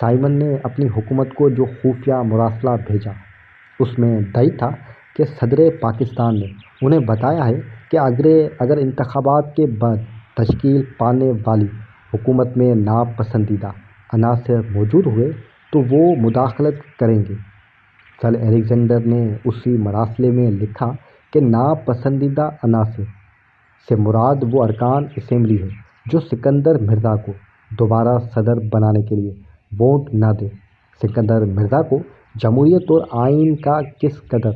Simon نے اپنی حکومت کو جو خفیہ مراسلہ بھیجا اس میں دئی تھا کہ صدر پاکستان نے انہیں بتایا ہے کہ اگر انتخابات کے بعد تشکیل پانے والی حکومت میں ناپسندیدہ عناصر موجود ہوئے تو وہ مداخلت کریں گے۔ سر الیگزینڈر نے اسی مراسلے میں لکھا کہ ناپسندیدہ عناصر سے مراد وہ ارکان اسمبلی ہے جو سکندر مرزا کو دوبارہ صدر بنانے کے لیے ووٹ نہ دیں۔ سکندر مرزا کو جمہوریت اور آئین کا کس قدر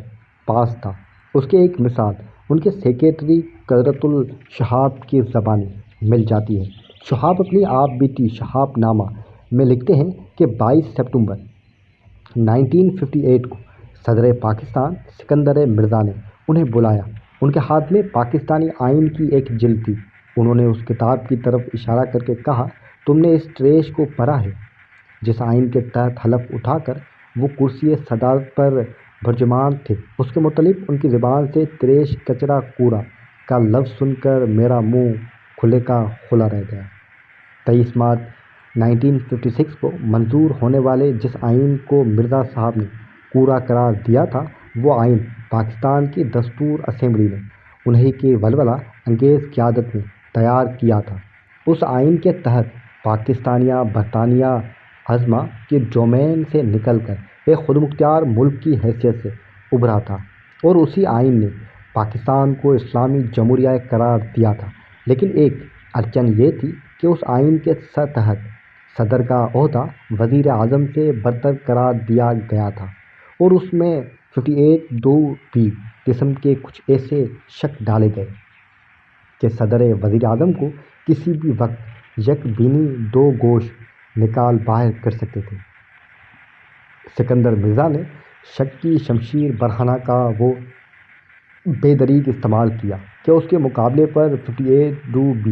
پاس تھا، اس کی ایک مثال ان کے سیکریٹری قدرت الشہاب کی زبانی مل جاتی ہے۔ شہاب اپنی آپ بیتی شہاب نامہ میں لکھتے ہیں کہ 22 ستمبر 1958 کو صدر پاکستان سکندر مرزا نے انہیں بلایا۔ ان کے ہاتھ میں پاکستانی آئین کی ایک جلد تھی۔ انہوں نے اس کتاب کی طرف اشارہ کر کے کہا، تم نے اس ٹریش کو پڑھا ہے جس آئین کے تحت حلف اٹھا کر وہ کرسی صدارت پر برجمان تھے؟ اس کے متعلق ان کی زبان سے تریش کچرا کوڑا کا لفظ سن کر میرا منہ کھلے کا کھلا رہ گیا۔ 23 مارچ 1956 کو منظور ہونے والے جس آئین کو مرزا صاحب نے کوڑا قرار دیا تھا وہ آئین پاکستان کی دستور اسمبلی نے انہی کی ولولہ انگیز قیادت میں تیار کیا تھا۔ اس آئین کے تحت پاکستانیہ برطانیہ عظمیٰ کے ڈومین سے نکل کر ایک خود مختار ملک کی حیثیت سے ابھرا تھا، اور اسی آئین نے پاکستان کو اسلامی جمہوریہ قرار دیا تھا۔ لیکن ایک اڑچن یہ تھی کہ اس آئین کے تحت صدر کا عہدہ وزیر اعظم سے برتر قرار دیا گیا تھا، اور اس میں 58(2)(b) قسم کے کچھ ایسے شق ڈالے گئے کہ صدر وزیر اعظم کو کسی بھی وقت یک بینی دو گوش نکال باہر کر سکتے تھے۔ سکندر مرزا نے شک کی شمشیر برہنہ کا وہ بے دریغ استعمال کیا کہ اس کے مقابلے پر 58(2)(b)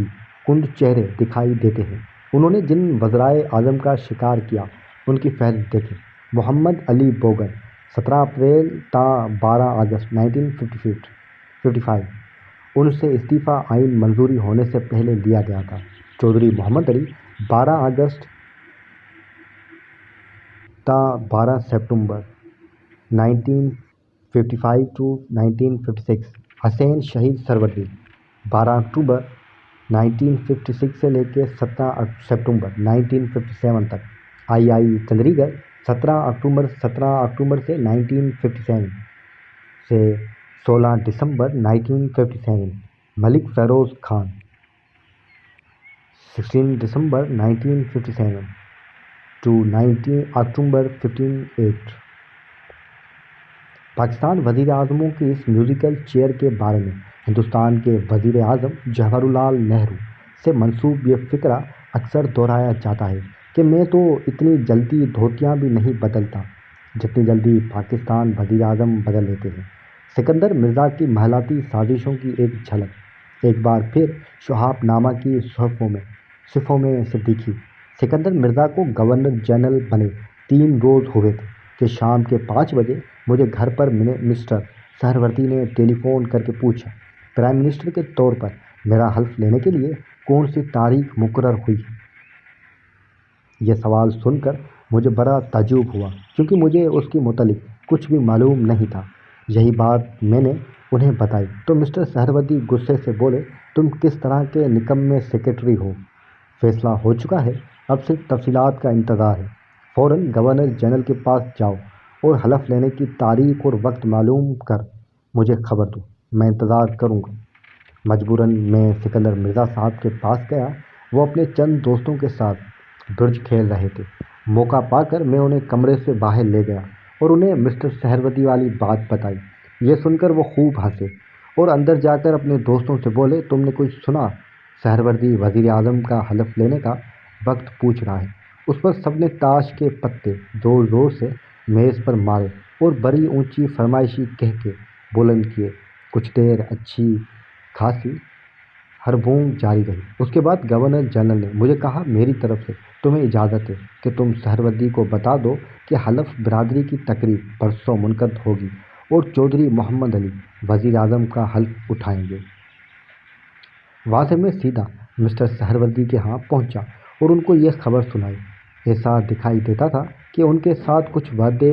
کند چہرے دکھائی دیتے ہیں۔ انہوں نے جن وزرائے اعظم کا شکار کیا ان کی فہرست دیکھیں۔ محمد علی بوگن 17 اپریل تا 12 اگست 1955 ان سے استعفیٰ آئین منظوری ہونے سے پہلے لیا گیا تھا۔ چودھری محمد علی 12 اگست تا 12 ستمبر 1955 to 1956 حسین شہید سہروردی 12 اکتوبر 1956 سے لے کے 17 ستمبر 1957 تک، آئی چندری گڑھ 17 اکتوبر سے 1957 سے 16 دسمبر 1957، ملک فیروز خان 16 دسمبر 1957 to 19 اکتوبر 58۔ پاکستان وزیر اعظموں کی اس میوزیکل چیئر کے بارے میں ہندوستان کے وزیر اعظم جواہر لال نہرو سے منسوب یہ فقرہ اکثر دہرایا جاتا ہے کہ میں تو اتنی جلدی دھوتیاں بھی نہیں بدلتا جتنی جلدی پاکستان وزیر اعظم بدل لیتے ہیں۔ سکندر مرزا کی محلاتی سازشوں کی ایک جھلک ایک بار پھر شہاب نامہ کی صفوں میں سے دکھی۔ سکندر مرزا کو گورنر جنرل بنے 3 روز ہوئے تھے کہ شام کے 5 بجے مجھے گھر پر مسٹر سہروردی نے ٹیلی فون کر کے پوچھا، پرائم منسٹر کے طور پر میرا حلف لینے کے لیے کون سی تاریخ مقرر ہوئی ہے؟ یہ سوال سن کر مجھے بڑا تعجب ہوا کیونکہ مجھے اس کے متعلق کچھ بھی معلوم نہیں تھا۔ یہی بات میں نے انہیں بتائی تو مسٹر سہروردی غصے سے بولے، تم کس طرح کے نکمے سیکرٹری ہو؟ فیصلہ ہو چکا ہے، اب صرف تفصیلات کا انتظار ہے۔ فوراً گورنر جنرل کے پاس جاؤ اور حلف لینے کی تاریخ اور وقت معلوم کر مجھے خبر دو، میں انتظار کروں گا۔ مجبوراً میں سکندر مرزا صاحب کے پاس گیا۔ وہ اپنے چند دوستوں کے ساتھ برج کھیل رہے تھے۔ موقع پا کر میں انہیں کمرے سے باہر لے گیا اور انہیں مسٹر سہروردی والی بات بتائی۔ یہ سن کر وہ خوب ہنسے اور اندر جا کر اپنے دوستوں سے بولے، تم نے کچھ سنا؟ سہروردی وزیر اعظم کا حلف لینے کا وقت پوچھ رہا ہے۔ اس پر سب نے تاش کے پتے زور زور سے میز پر مارے اور بڑی اونچی فرمائشی کہہ کے بلند کیے۔ کچھ دیر اچھی خاصی ہڑبڑ جاری رہی۔ اس کے بعد گورنر جنرل نے مجھے کہا، میری طرف سے تمہیں اجازت ہے کہ تم سہروردی کو بتا دو کہ حلف برادری کی تقریب پرسوں منعقد ہوگی اور چودھری محمد علی وزیر اعظم کا حلف اٹھائیں گے۔ وہاں سے میں سیدھا مسٹر سہروردی کے ہاں پہنچا اور ان کو یہ خبر سنائی۔ ایسا دکھائی دیتا تھا کہ ان کے ساتھ کچھ وعدے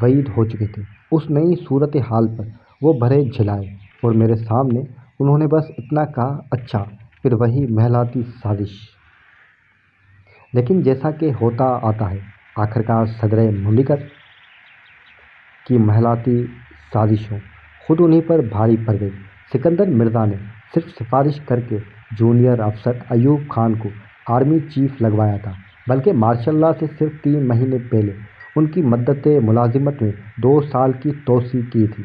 وعید ہو چکے تھے۔ اس نئی صورت حال پر وہ بھرے جھلائے اور میرے سامنے انہوں نے بس اتنا کہا، اچھا، پھر وہی محلاتی سازش۔ لیکن جیسا کہ ہوتا آتا ہے، آخرکار صدر مملکت کی محلاتی سازشوں خود انہی پر بھاری پڑ گئی۔ سکندر مرزا نے صرف سفارش کر کے جونیئر افسر ایوب خان کو آرمی چیف لگوایا تھا، بلکہ مارشل لاء سے صرف 3 مہینے پہلے ان کی مدت ملازمت میں 2 سال کی توسیع کی تھی۔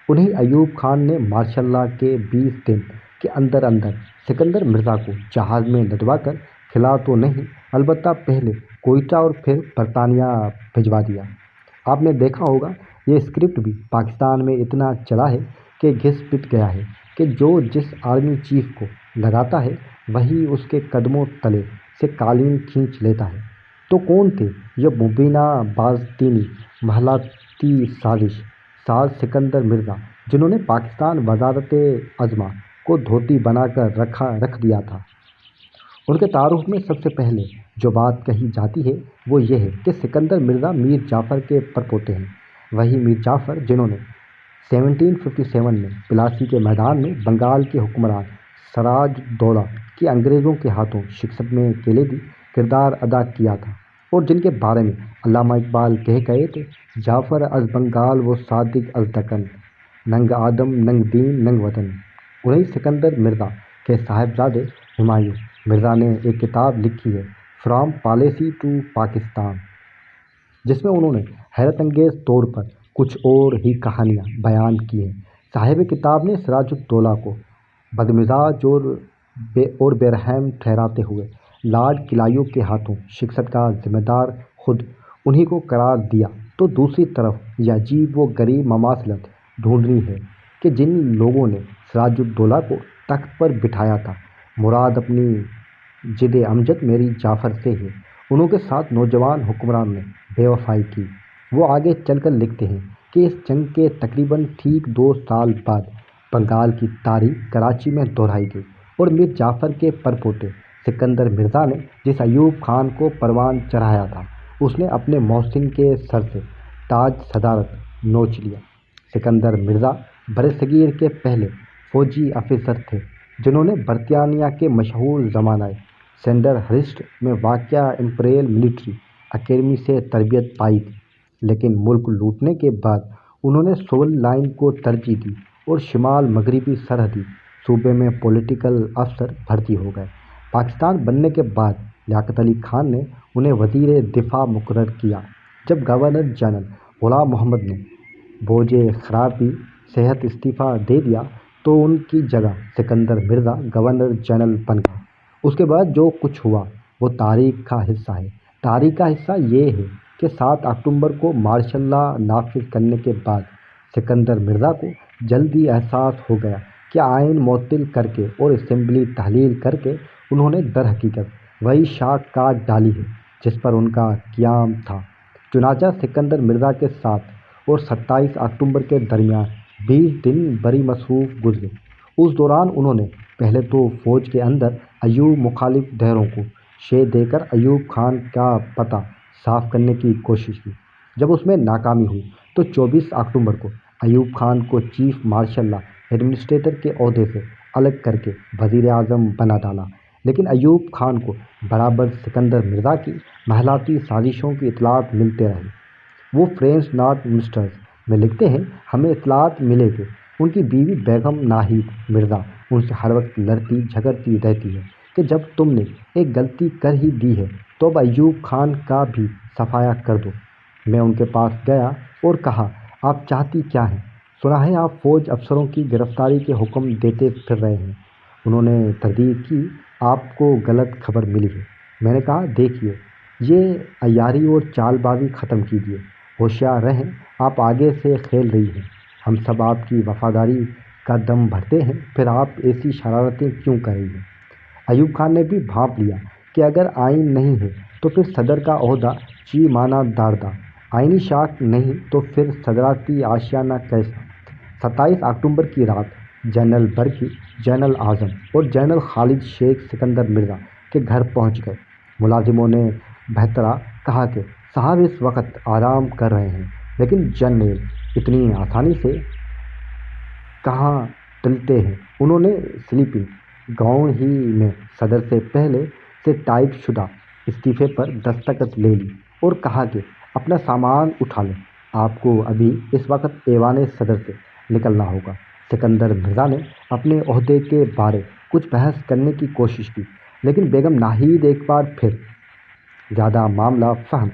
انہی ایوب خان نے مارشل لاء کے 20 دن کے اندر اندر سکندر مرزا کو جہاز میں لدوا کر کھلا تو نہیں، البتہ پہلے کوئٹہ اور پھر برطانیہ بھجوا دیا۔ آپ نے دیکھا ہوگا یہ اسکرپٹ بھی پاکستان میں اتنا چلا ہے کہ گھس پٹ گیا ہے کہ جو جس آرمی چیف کو لگاتا ہے وہی اس کے قدموں تلے سے قالین کھینچ لیتا ہے۔ تو کون تھے یہ مبینہ باطنی محلاتی سازش ساز سکندر مرزا، جنہوں نے پاکستان وزارت عظمیٰ کو دھوتی بنا کر رکھ دیا تھا؟ ان کے تعارف میں سب سے پہلے جو بات کہی جاتی ہے وہ یہ ہے کہ سکندر مرزا میر جعفر کے پرپوتے ہیں، وہی میر جعفر جنہوں نے 1757 میں پلاسی کے میدان میں بنگال کے حکمران سراج الدولہ کی انگریزوں کے ہاتھوں شکست میں کلیدی کردار ادا کیا تھا، اور جن کے بارے میں علامہ اقبال کہہ گئے تھے، جعفر از بنگال و صادق از دکن، ننگ آدم ننگ دین ننگ وطن۔ انہیں سکندر مرزا کے صاحبزادے ہمایوں مرزا نے ایک کتاب لکھی ہے، فرام پالیسی ٹو پاکستان، جس میں انہوں نے حیرت انگیز طور پر کچھ اور ہی کہانیاں بیان کی ہیں۔ صاحب کتاب نے سراج الدولہ کو بدمزاج اور بے رحم ٹھہراتے ہوئے لارڈ کلایو کے ہاتھوں شکست کا ذمہ دار خود انہی کو قرار دیا، تو دوسری طرف یہ عجیب و غریب مماثلت ڈھونڈنی ہے کہ جن لوگوں نے سراج الدولہ کو تخت پر بٹھایا تھا، مراد اپنی جد امجد میری جعفر سے ہے، انہوں کے ساتھ نوجوان حکمران نے بے وفائی کی۔ وہ آگے چل کر لکھتے ہیں کہ اس جنگ کے تقریباً ٹھیک 2 سال بعد بنگال کی تاریخ کراچی میں دہرائی گئی، اور میر جعفر کے پرپوتے سکندر مرزا نے جس ایوب خان کو پروان چڑھایا تھا، اس نے اپنے محسن کے سر سے تاج صدارت نوچ لیا۔ سکندر مرزا برصغیر کے پہلے فوجی افسر تھے جنہوں نے برطانیہ کے مشہور زمانہ سینڈرہرسٹ میں واقع امپیریل ملٹری اکیڈمی سے تربیت پائی تھی، لیکن ملک لوٹنے کے بعد انہوں نے سول لائن کو ترجیح دی اور شمال مغربی سرحدی صوبے میں پولیٹیکل افسر بھرتی ہو گئے۔ پاکستان بننے کے بعد لیاقت علی خان نے انہیں وزیر دفاع مقرر کیا۔ جب گورنر جنرل غلام محمد نے بوجھ خرابی صحت استعفیٰ دے دیا تو ان کی جگہ سکندر مرزا گورنر جنرل بن گئے۔ اس کے بعد جو کچھ ہوا وہ تاریخ کا حصہ ہے۔ تاریخ کا حصہ یہ ہے کہ 7 اکتوبر کو مارشل لاء نافذ کرنے کے بعد سکندر مرزا کو جلدی احساس ہو گیا کہ آئین معطل کر کے اور اسمبلی تحلیل کر کے انہوں نے در حقیقت وہی شاخ کاٹ ڈالی ہے جس پر ان کا قیام تھا۔ چنانچہ سکندر مرزا کے 7 اور 27 اکتوبر کے درمیان 20 دن بڑی مصروف گزرے۔ اس دوران انہوں نے پہلے تو فوج کے اندر ایوب مخالف دھڑوں کو شہ دے کر ایوب خان کا پتہ صاف کرنے کی کوشش کی۔ جب اس میں ناکامی ہوئی تو 24 اکتوبر کو ایوب خان کو چیف مارشل لاء ایڈمنسٹریٹر کے عہدے سے الگ کر کے وزیر اعظم بنا ڈالا، لیکن ایوب خان کو برابر سکندر مرزا کی محلاتی سازشوں کی اطلاعات ملتے رہے۔ وہ فرینچ ناٹ مسٹرز میں لکھتے ہیں، ہمیں اطلاعات ملے کہ ان کی بیوی بیگم ناہید مرزا ان سے ہر وقت لڑتی جھگڑتی رہتی ہے کہ جب تم نے ایک غلطی کر ہی دی ہے تو اب ایوب خان کا بھی صفایا کر دو۔ میں ان کے پاس گیا اور کہا، آپ چاہتی کیا ہیں؟ سنا ہے آپ فوج افسروں کی گرفتاری کے حکم دیتے پھر رہے ہیں۔ انہوں نے تردید کی، آپ کو غلط خبر ملی ہے۔ میں نے کہا، دیکھیے، یہ عیاری اور چال بازی ختم کیجیے، ہوشیار رہیں، آپ آگے سے کھیل رہی ہیں، ہم سب آپ کی وفاداری کا دم بھرتے ہیں، پھر آپ ایسی شرارتیں کیوں کر رہی ہیں؟ ایوب خان نے بھی بھانپ لیا کہ اگر آئین نہیں ہے تو پھر صدر کا عہدہ چی مانا داردہ، آئینی شاخ نہیں تو پھر صدراتی آشیانہ کیسا؟ 27 اکتوبر کی رات جنرل برقی، جنرل اعظم اور جنرل خالد شیخ سکندر مرزا کے گھر پہنچ گئے۔ ملازموں نے بہترا کہا کہ صاحب اس وقت آرام کر رہے ہیں، لیکن جنرل اتنی آسانی سے کہاں ٹلتے ہیں۔ انہوں نے سلیپنگ گاؤن ہی میں صدر سے پہلے سے ٹائپ شدہ استعفے پر دستخط لے لی اور کہا کہ اپنا سامان اٹھا لیں، آپ کو ابھی اس وقت ایوان صدر سے نکلنا ہوگا۔ سکندر مرزا نے اپنے عہدے کے بارے کچھ بحث کرنے کی کوشش کی، لیکن بیگم ناہید ایک بار پھر زیادہ معاملہ فہم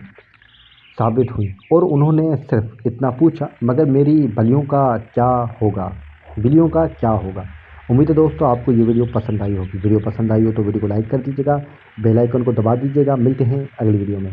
ثابت ہوئی اور انہوں نے صرف اتنا پوچھا، مگر میری بلیوں کا کیا ہوگا؟ امید ہے دوستو آپ کو یہ ویڈیو پسند آئی ہوگی۔ ویڈیو پسند آئی ہو تو ویڈیو کو لائک کر دیجیے گا، بیل آئیکن کو دبا دیجیے گا۔ ملتے ہیں اگلی ویڈیو میں۔